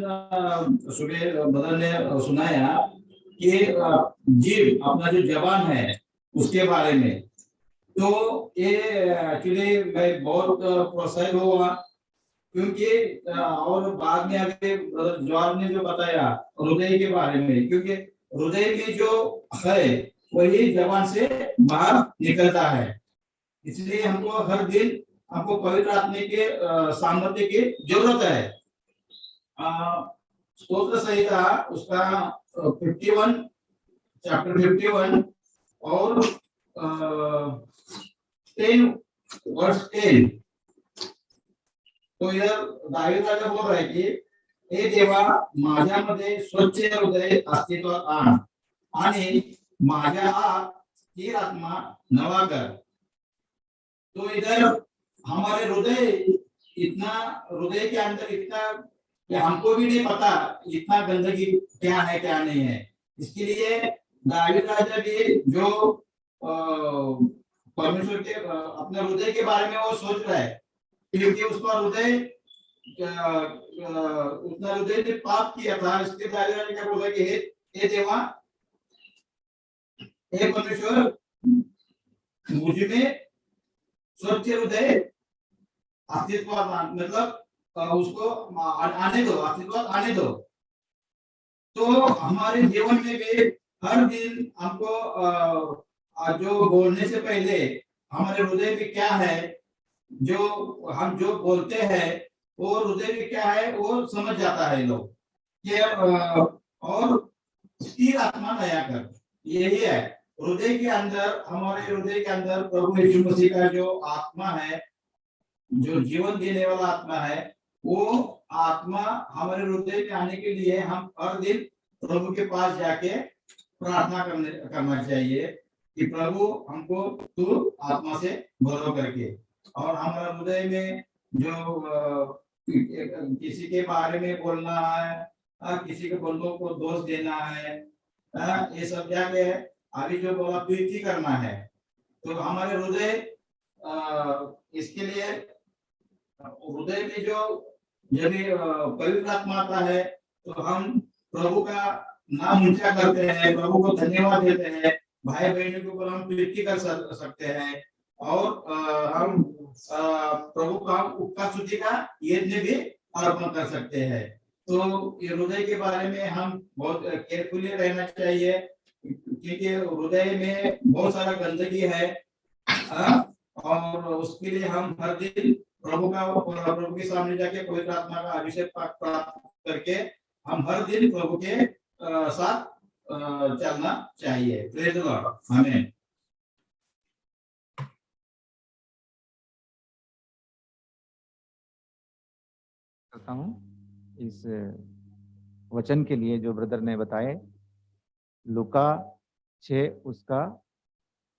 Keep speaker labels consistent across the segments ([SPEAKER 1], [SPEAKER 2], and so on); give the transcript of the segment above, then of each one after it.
[SPEAKER 1] सुबह बदल ने सुनाया कि जीव अपना जो जवान है उसके बारे में, तो ये एक्चुअली मैं बहुत प्रोत्साहित हुआ, क्योंकि और बाद में आगे जवाब ने जो बताया हृदय के बारे में, क्योंकि हृदय में जो है वही जवान से बाहर निकलता है। इसलिए हमको हर दिन हमको पवित्र आत्मा के सामर्थ्य की जरूरत है। स्तोत्र संहिता उसका 51 चैप्टर 51 और 10 वर्स 10, तो यह दावीद राजा बोल रहा है कि हे देवा माझ्यामध्ये स्वच्छ हृदय अस्तित्वात आण आणि माझ्या आत स्थिर आत्मा नवा कर। तो इधर हमारे हृदय के अंदर इतना कि हमको भी नहीं पता इतना गंदगी क्या है क्या नहीं है। इसके लिए दावीद राजा भी जो परमेश्वर के अपने हृदय के बारे में वो सोच रहा है, क्योंकि उसका उतना हृदय ने पाप किया था। इसके दावीद राजा क्या बोला कि हे देवा, हे परमेश्वर, मुझ में स्वच्छ हृदय अस्तित्व, मतलब उसको आने दो, अस्तित्व आने दो। तो हमारे जीवन में भी हर दिन हमको जो बोलने से पहले हमारे हृदय में क्या है, जो हम जो बोलते हैं वो हृदय में क्या है वो समझ जाता है लोग कि और स्थिर आत्मा नया कर, यही है हृदय के अंदर। हमारे हृदय के अंदर प्रभु यीशु मसीह का जो आत्मा है, जो जीवन देने वाला आत्मा है, वो आत्मा हमारे हृदय में आने के लिए हम हर दिन प्रभु के पास जाके प्रार्थना करना चाहिए कि प्रभु हमको तू आत्मा से भरो करके। और हमारे हृदय में जो किसी के बारे में बोलना है, किसी के बंदों को दोष देना है, ये सब क्या है अभी जो बोला प्रीति करना है। तो हमारे हृदय इसके लिए हृदय में जो जब पवित्र आत्मा आता है तो हम प्रभु का नाम ऊंचा करते हैं, प्रभु को धन्यवाद देते हैं, भाई बहनों के ऊपर हम प्रीति कर सकते हैं, और हम प्रभु का उपकार स्तुति का यज्ञ भी अर्पण कर सकते हैं। तो ये हृदय के बारे में हम बहुत केयरफुली रहना चाहिए, क्योंकि हृदय में बहुत सारा गंदगी है, और उसके लिए हम हर दिन प्रभु के सामने जाके पवित्र आत्मा का अभिषेक प्राप्त करके हम हर दिन प्रभु के साथ चलना चाहिए। प्रेज द लॉर्ड, आमीन।
[SPEAKER 2] करता हूँ इस वचन के लिए जो ब्रदर ने बताए। लूका 6 उसका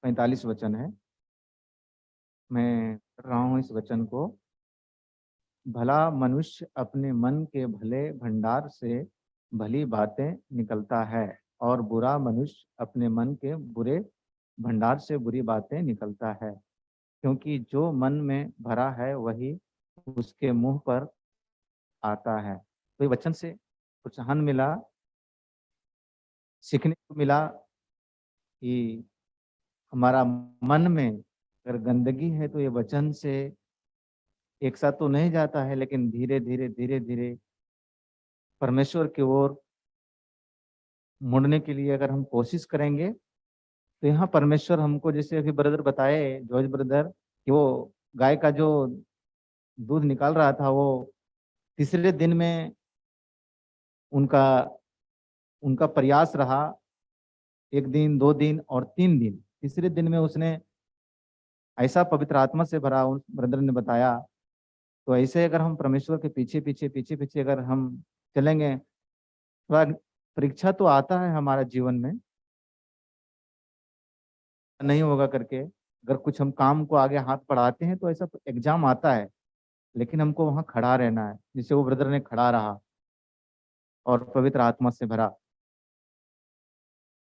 [SPEAKER 2] 45 वचन है। मैं पढ़ रहा हूँ इस वचन को। भला मनुष्य अपने मन के भले भंडार से भली बातें निकलता है, और बुरा मनुष्य अपने मन के बुरे भंडार से बुरी बातें निकलता है, क्योंकि जो मन में भरा है वही उसके मुंह पर आता है। तो ये वचन से प्रोत्साहन मिला, सीखने को मिला कि हमारा मन में अगर गंदगी है तो ये वचन से एक साथ तो नहीं जाता है, लेकिन धीरे धीरे परमेश्वर की ओर मुड़ने के लिए अगर हम कोशिश करेंगे तो यहाँ परमेश्वर हमको, जैसे अभी ब्रदर बताए, जॉर्ज ब्रदर, कि वो गाय का जो दूध निकाल रहा था वो तीसरे दिन में उनका प्रयास रहा, 1 दिन 2 दिन और 3 दिन। तीसरे दिन में उसने ऐसा पवित्र आत्मा से भरा, उन ब्रदर ने बताया। तो ऐसे अगर हम परमेश्वर के पीछे अगर हम चलेंगे, थोड़ा परीक्षा तो आता है हमारा जीवन में, नहीं होगा करके अगर कुछ हम काम को आगे हाथ बढ़ाते हैं तो ऐसा एग्जाम आता है, लेकिन हमको वहां खड़ा रहना है, जिससे वो ब्रदर ने खड़ा रहा और पवित्र आत्मा से भरा।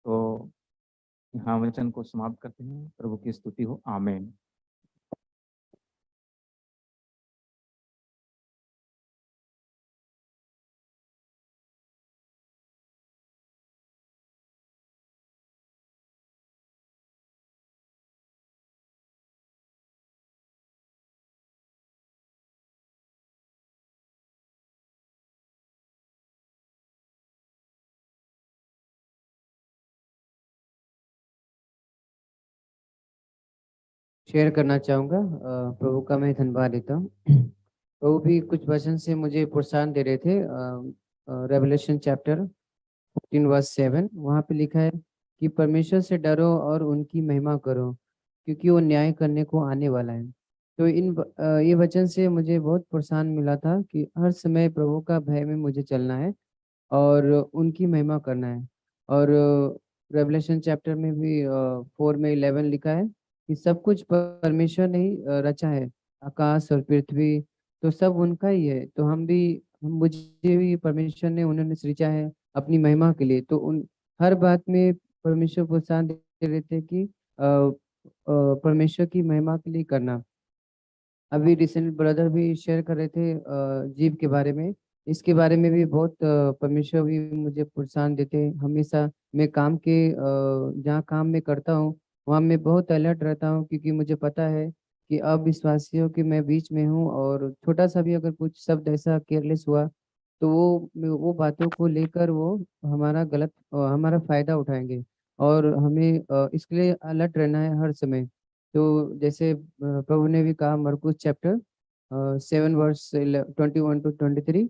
[SPEAKER 2] तो यहाँ वचन को समाप्त करते हैं। प्रभु की स्तुति हो, आमीन।
[SPEAKER 3] शेयर करना चाहूँगा। प्रभु का मैं धन्यवाद देता हूँ। प्रभु भी कुछ वचन से मुझे प्रोत्साहन दे रहे थे। रेवलेशन चैप्टर 14 वर्स 7 वहाँ पे लिखा है कि परमेश्वर से डरो और उनकी महिमा करो, क्योंकि वो न्याय करने को आने वाला है। तो ये वचन से मुझे बहुत प्रोत्साहन मिला था कि हर समय प्रभु का भय में मुझे चलना है और उनकी महिमा करना है। और रेवलेशन चैप्टर में भी 4 में 11 लिखा है कि सब कुछ परमेश्वर ने ही रचा है, आकाश और पृथ्वी तो सब उनका ही है। तो मुझे भी परमेश्वर ने उन्होंने सृजा है अपनी महिमा के लिए। तो उन हर बात में परमेश्वर प्रोत्साहन दे रहे थे कि परमेश्वर की महिमा के लिए करना। अभी रिसेंट ब्रदर भी शेयर कर रहे थे जीव के बारे में। इसके बारे में भी बहुत परमेश्वर भी मुझे प्रोत्साहन देते हैं हमेशा। मैं जहाँ काम में करता हूँ वहाँ मैं बहुत अलर्ट रहता हूँ, क्योंकि मुझे पता है कि अविश्वासियों के मैं बीच में हूँ, और छोटा सा भी अगर कुछ शब्द ऐसा केयरलेस हुआ तो वो बातों को लेकर वो हमारा फायदा उठाएंगे। और हमें इसके लिए अलर्ट रहना है हर समय। तो जैसे प्रभु ने भी कहा मरकुस चैप्टर 7 वर्स 21 to 23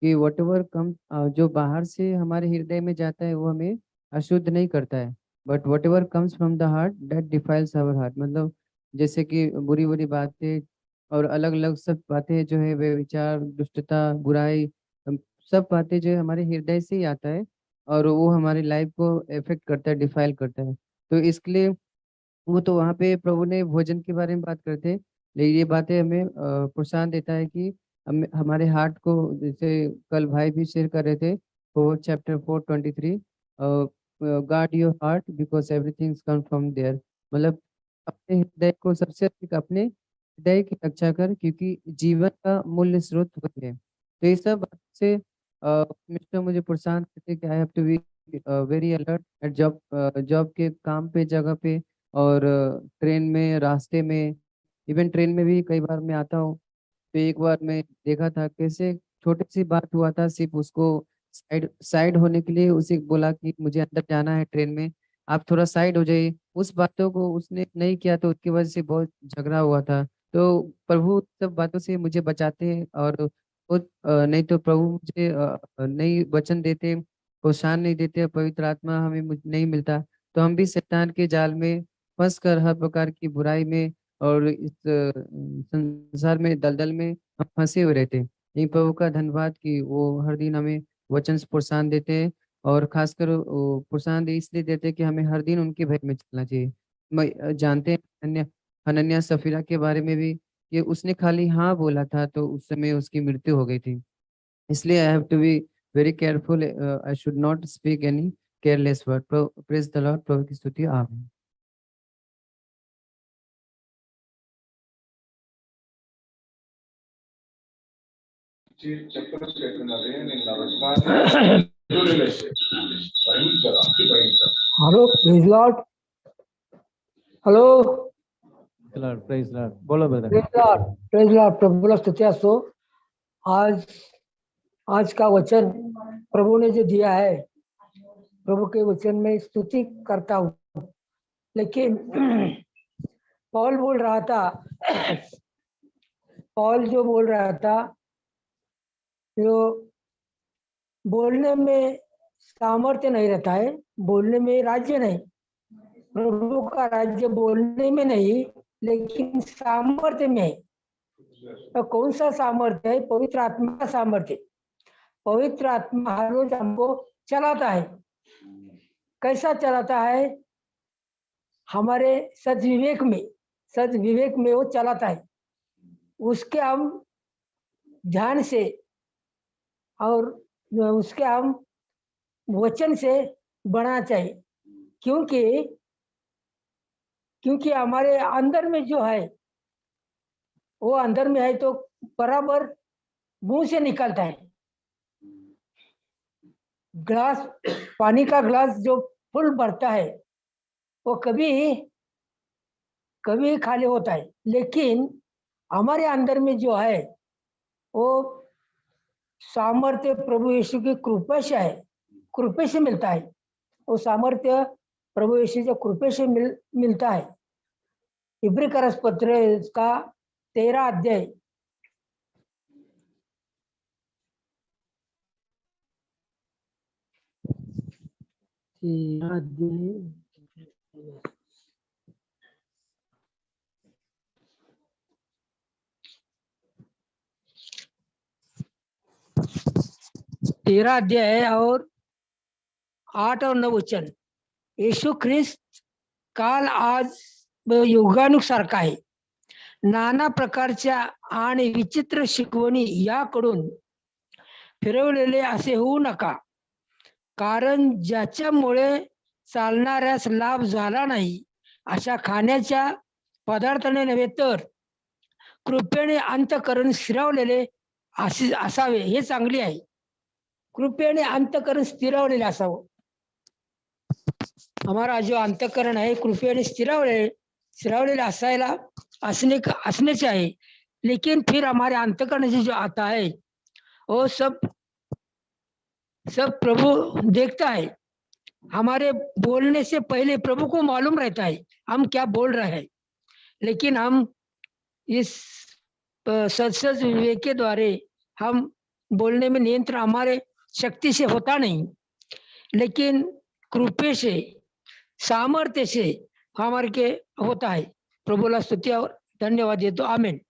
[SPEAKER 3] कि वट एवर कम जो बाहर से हमारे हृदय में जाता है वो हमें अशुद्ध नहीं करता है, but whatever comes from the heart that defiles our heart. मतलब जैसे कि बुरी बुरी बातें और अलग अलग सब बातें जो है वे विचार दुष्टता बुराई, सब बातें जो है हमारे हृदय से ही आता है, और वो हमारी लाइफ को इफेक्ट करता है, डिफाइल करता है। तो इसके लिए वो तो वहाँ पे प्रभु ने भोजन के बारे में बात करते, लेकिन ये बातें हमें प्रोत्साहन देता है कि हमारे हार्ट को, जैसे कल भाई भी शेयर कर रहे थे 4 chapter 4 23 guard your heart because everything come from there. मतलब अपने हृदय को सबसे अधिक अपने हृदय की रक्षा कर, क्योंकि जीवन का मूल्य स्रोत वही है। तो ये सब बात से मिस्टर मुझे प्रोत्साहन देते कि I have to be very alert at job के काम पे जगह पे, और ट्रेन में रास्ते में। इवन ट्रेन में भी कई बार मैं आता हूँ तो एक बार मैं देखा था कैसे छोटी सी बात हुआ था, सिर्फ उसको साइड साइड होने के लिए उसे बोला कि मुझे अंदर जाना है ट्रेन में, आप थोड़ा साइड हो जाइए। उस बातों को उसने नहीं किया तो उसकी वजह से बहुत झगड़ा हुआ था। तो प्रभु सब बातों से मुझे बचाते हैं, और नहीं तो प्रभु मुझे नहीं वचन देते, प्रोत्साहन नहीं देते, पवित्र आत्मा हमें नहीं मिलता तो हम भी शैतान के जाल में फंस कर हर प्रकार की बुराई में और इस संसार में दलदल में हम फंसे हुए रहते हैं। लेकिन प्रभु का धन्यवाद कि वो हर दिन हमें वचन से प्रोत्साहन देते हैं, और खासकर वो प्रोत्साहन इसलिए देते हैं कि हमें हर दिन उनके भय में चलना चाहिए। जानते हैं हनन्या सफीरा के बारे में भी कि उसने खाली हाँ बोला था तो उस समय उसकी मृत्यु हो गई थी। इसलिए I have to be very careful, I should not speak any careless word. Praise the Lord. प्रभु की स्तुति। आमीन।
[SPEAKER 4] Hello praise Lord. Hello
[SPEAKER 2] praise Lord. बोलो brother.
[SPEAKER 4] Praise Lord. Praise Lord. प्रभु स्तुतियास्तु। आज का वचन प्रभु ने जो दिया है, प्रभु के वचन में स्तुति करता हूँ। लेकिन पौल जो बोल रहा था जो बोलने में सामर्थ्य नहीं रहता है, बोलने में राज्य नहीं। प्रभु का राज्य बोलने में नहीं लेकिन सामर्थ्य में है। तो कौन सा सामर्थ्य है? पवित्र आत्मा का सामर्थ्य। पवित्र आत्मा हर रोज हमको चलाता है। कैसा चलाता है? हमारे सद्विवेक में वो चलाता है। उसके हम ध्यान से और उसके हम वचन से बढ़ना चाहिए, क्योंकि हमारे अंदर में जो है वो अंदर में है तो बराबर मुंह से निकलता है। ग्लास, पानी का ग्लास जो फुल भरता है वो कभी खाली होता है, लेकिन हमारे अंदर में जो है वो सामर्थ्य प्रभु यीशु की कृपा से है, कृपा से मिलता है। वो सामर्थ्य प्रभु यीशु की कृपा से मिलता है। इब्री करस पत्र का 13 अध्याय। तेरह अध्याय है और 8 और 9 वचन। यीशु ख्रिस्त काल आज युगानुसारखा आहे। नाना प्रकारच्या आणि विचित्र शिकवणी याकडून फिरवलेले असे होऊ नका, कारण ज्याच्यामुळे चालणाऱ्यास लाभ झाला नाही अशा खाण्याच्या पदार्थाने नव्हे तर कृपेने अंतःकरण स्थिरावलेले असावे हे चांगले आहे। कृपेने अंतःकरण स्थिरावलेले असावं। हमारा जो अंतःकरण है कृपेने स्थिरावलेले असायला असने चाहिए। लेकिन फिर हमारे अंतःकरण से जो आता है वो सब प्रभु देखता है। हमारे बोलने से पहले प्रभु को मालूम रहता है हम क्या बोल रहे हैं, लेकिन हम इस सत्सज विवेक के द्वारा हम बोलने में नियंत्रण हमारे शक्ति से होता नहीं, लेकिन कृपे से सामर्थ्य से हमारे के होता है। प्रभुला स्तुति और धन्यवाद देतो। आमीन।